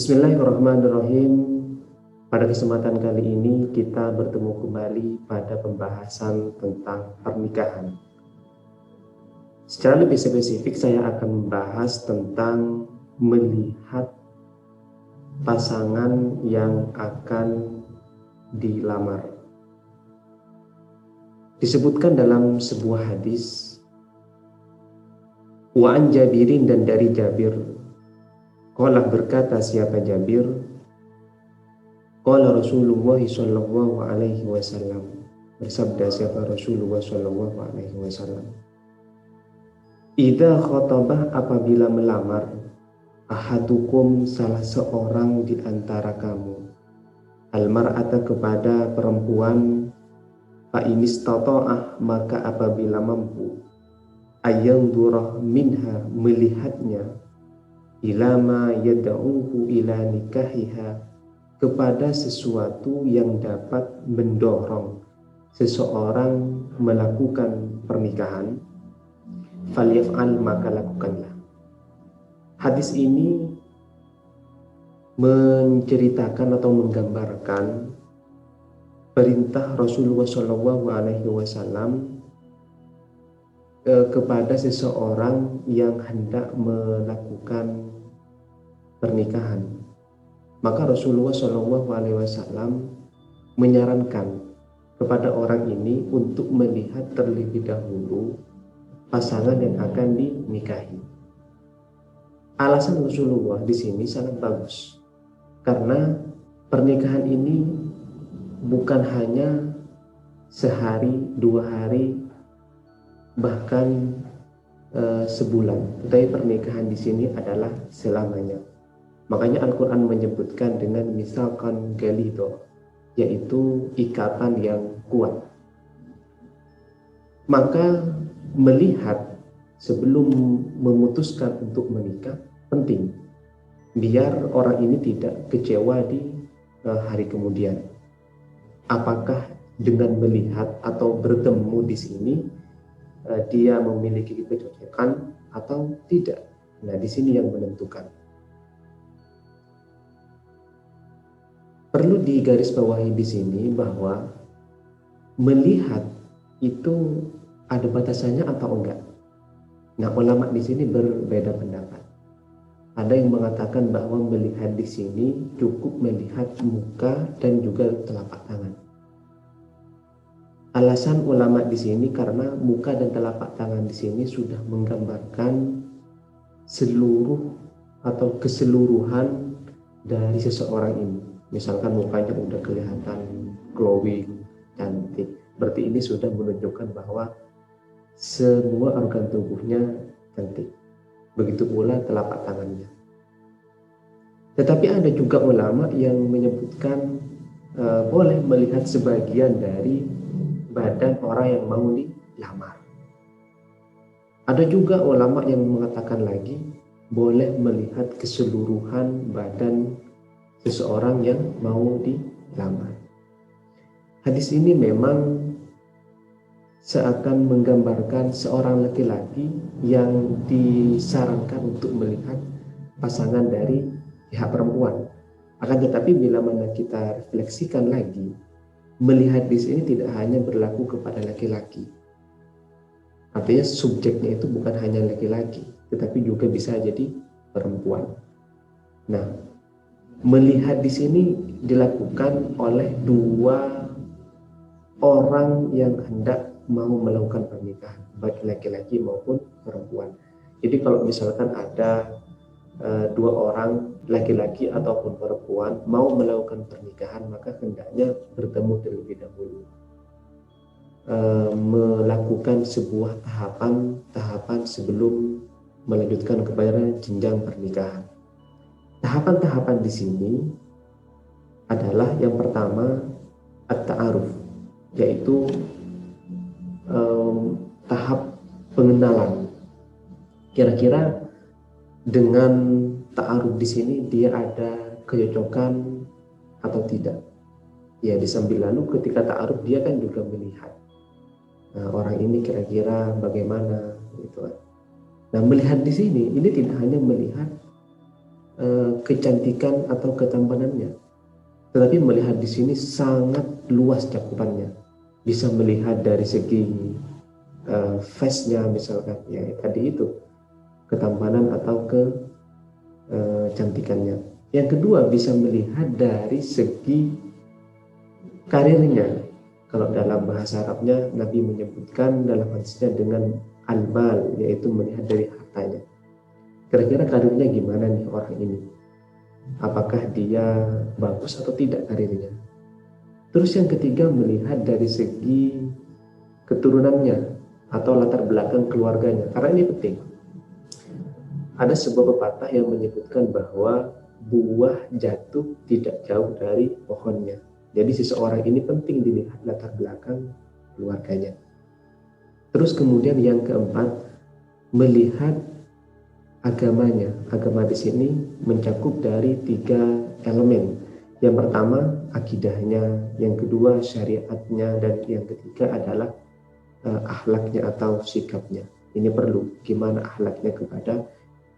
Bismillahirrahmanirrahim. Pada kesempatan kali ini kita bertemu kembali pada pembahasan tentang pernikahan. Secara lebih spesifik saya akan membahas tentang melihat pasangan yang akan dilamar. Disebutkan dalam sebuah hadis, wa an Jabirin, dan dari Jabir, qala berkata siapa Jabir, qala Rasulullah sallallahu alaihi wasallam, bersabda siapa Rasulullah sallallahu alaihi wasallam, idza khatabah, apabila melamar, ahadukum, salah seorang di antara kamu, almar'ata, kepada perempuan, fa inistata'a, maka apabila mampu, ayanzurah minha, melihatnya, ilama yad'uhu ila nikahiha, kepada sesuatu yang dapat mendorong seseorang melakukan pernikahan, falyaf'al, maka lakukanlah. Hadis ini menceritakan atau menggambarkan perintah Rasulullah SAW kepada seseorang yang hendak melakukan pernikahan. Maka Rasulullah SAW menyarankan kepada orang ini untuk melihat terlebih dahulu pasangan yang akan dinikahi. Alasan Rasulullah di sini sangat bagus, karena pernikahan ini bukan hanya sehari, 2 hari, bahkan sebulan, tetapi pernikahan di sini adalah selamanya. Makanya Al-Quran menyebutkan dengan misalkan galido, yaitu ikatan yang kuat. Maka melihat sebelum memutuskan untuk menikah penting, biar orang ini tidak kecewa di hari kemudian. Apakah dengan melihat atau bertemu di sini dia memiliki kecocokan atau tidak? Nah, di sini yang menentukan. Perlu digarisbawahi di sini bahwa melihat itu ada batasannya atau enggak. Nah, ulama di sini berbeda pendapat. Ada yang mengatakan bahwa melihat di sini cukup melihat muka dan juga telapak tangan. Alasan ulama di sini karena muka dan telapak tangan di sini sudah menggambarkan seluruh atau keseluruhan dari seseorang ini. Misalkan mukanya udah kelihatan glowing, cantik, berarti ini sudah menunjukkan bahwa semua organ tubuhnya cantik. Begitu pula telapak tangannya. Tetapi ada juga ulama yang menyebutkan boleh melihat sebagian dari badan orang yang mau dilamar. Ada juga ulama yang mengatakan lagi boleh melihat keseluruhan badan seseorang yang mau dilamar. Hadis ini memang seakan menggambarkan seorang laki-laki yang disarankan untuk melihat pasangan dari pihak perempuan. Akan tetapi bila mana kita refleksikan lagi, melihat di sini tidak hanya berlaku kepada laki-laki. Artinya subjeknya itu bukan hanya laki-laki, tetapi juga bisa jadi perempuan. Nah, melihat di sini dilakukan oleh 2 orang yang hendak mau melakukan pernikahan, baik laki-laki maupun perempuan. Jadi kalau misalkan ada 2 orang, laki-laki ataupun perempuan, mau melakukan pernikahan, maka hendaknya bertemu terlebih dahulu, melakukan sebuah tahapan sebelum melanjutkan kepada jenjang pernikahan. Tahapan-tahapan di sini adalah yang pertama at-ta'aruf, yaitu tahap pengenalan. Kira-kira dengan ta'aruf di sini dia ada kecocokan atau tidak. Ya, di sambil lalu ketika ta'aruf dia kan juga melihat orang ini kira-kira bagaimana gitu. Nah, melihat di sini ini tidak hanya melihat kecantikan atau ketampanannya, tetapi melihat di sini sangat luas cakupannya. Bisa melihat dari segi face-nya misalkan, ya tadi itu ketampanan atau kecantikannya. Yang kedua, bisa melihat dari segi karirnya. Kalau dalam bahasa Arabnya Nabi menyebutkan dalam hadisnya dengan al-mal, yaitu melihat dari hartanya. Kira-kira karirnya gimana nih orang ini? Apakah dia bagus atau tidak karirnya? Terus yang ketiga, melihat dari segi keturunannya atau latar belakang keluarganya. Karena ini penting. Ada sebuah pepatah yang menyebutkan bahwa buah jatuh tidak jauh dari pohonnya. Jadi seseorang ini penting dilihat latar belakang keluarganya. Terus kemudian yang keempat, melihat agamanya. Agama di sini mencakup dari 3 elemen. Yang pertama akidahnya, yang kedua syariatnya, dan yang ketiga adalah akhlaknya atau sikapnya. Ini perlu, gimana akhlaknya kepada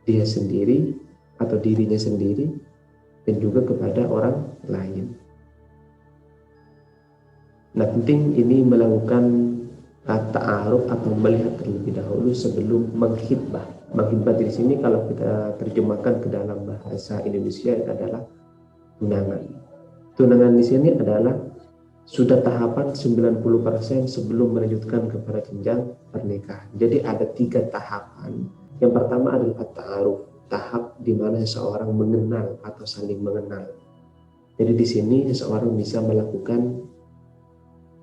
dia sendiri atau dirinya sendiri dan juga kepada orang lain. Nah, penting ini melakukan ta'aruf atau melihat terlebih dahulu sebelum menghitbah. Menghitbah di sini kalau kita terjemahkan ke dalam bahasa Indonesia itu adalah tunangan. Tunangan di sini adalah sudah tahapan 90% sebelum melanjutkan kepada jenjang pernikahan. Jadi ada 3 tahapan. Yang pertama adalah ta'aruf, tahap di mana seseorang mengenal atau saling mengenal. Jadi di sini seseorang bisa melakukan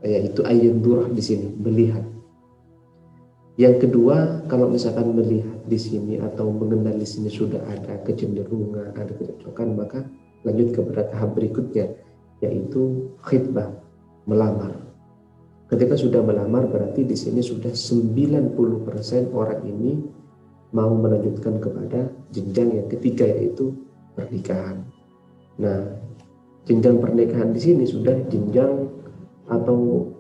yaitu ayyandurah di sini, melihat. Yang kedua, kalau misalkan melihat di sini atau mengenal di sini sudah ada kecenderungan, ada kecocokan, maka lanjut kepada tahap berikutnya, yaitu khitbah, melamar. Ketika sudah melamar, berarti di sini sudah 90% orang ini mau melanjutkan kepada jenjang yang ketiga, yaitu pernikahan. Nah, jenjang pernikahan di sini sudah jenjang atau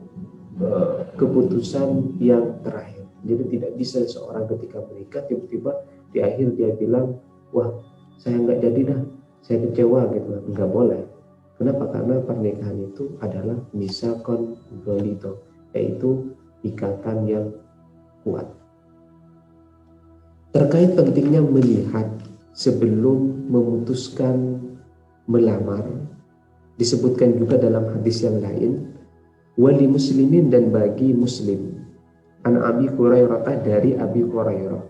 keputusan yang terakhir. Jadi tidak bisa seorang ketika menikah tiba-tiba di akhir dia bilang, wah saya nggak jadi dah, saya kecewa gitu. Nggak boleh. Kenapa? Karena pernikahan itu adalah misakon golito, yaitu ikatan yang kuat. Terkait pentingnya melihat sebelum memutuskan melamar, disebutkan juga dalam hadis yang lain, wali muslimin, dan bagi muslim, an Abi Hurairah, dari Abi Hurairah,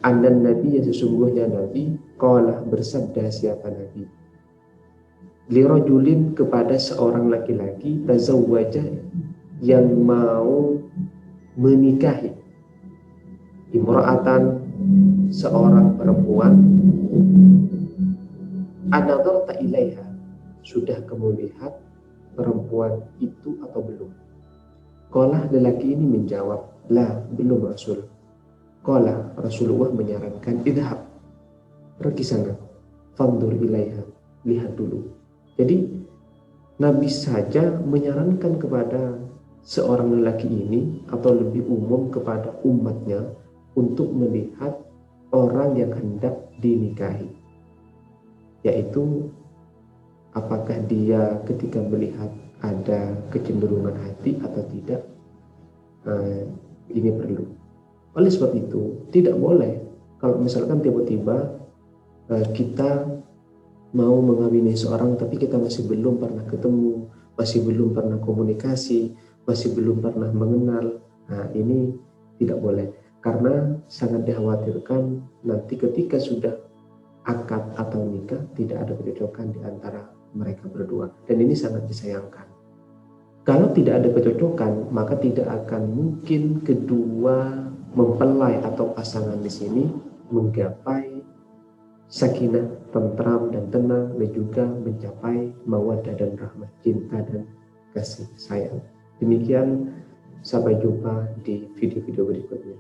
andan Nabi, yang sesungguhnya Nabi, qala, bersabda siapa Nabi, lirajulin, kepada seorang laki-laki, tazawwaja, yang mau menikahi, imra'atan, seorang perempuan, anadharta ilaiha, sudah kamu lihat perempuan itu atau belum? Qala, lelaki ini menjawab, la, belum Rasul. Qala, Rasulullah menyarankan, idhab, pergi sana, fandur ilaiha, lihat dulu. Jadi Nabi saja menyarankan kepada seorang lelaki ini, atau lebih umum kepada umatnya, untuk melihat orang yang hendak dinikahi, yaitu apakah dia ketika melihat ada kecenderungan hati atau tidak. Ini perlu. Oleh sebab itu tidak boleh kalau misalkan tiba-tiba kita mau mengawini seorang tapi kita masih belum pernah ketemu, masih belum pernah komunikasi, masih belum pernah mengenal. Nah, ini tidak boleh, karena sangat dikhawatirkan nanti ketika sudah akad atau nikah tidak ada kecocokan di antara mereka berdua, dan ini sangat disayangkan. Kalau tidak ada kecocokan, maka tidak akan mungkin kedua mempelai atau pasangan di sini menggapai sakinah, tentram dan tenang, dan juga mencapai mawaddah dan rahmat, cinta dan kasih sayang. Demikian, sampai jumpa di video-video berikutnya.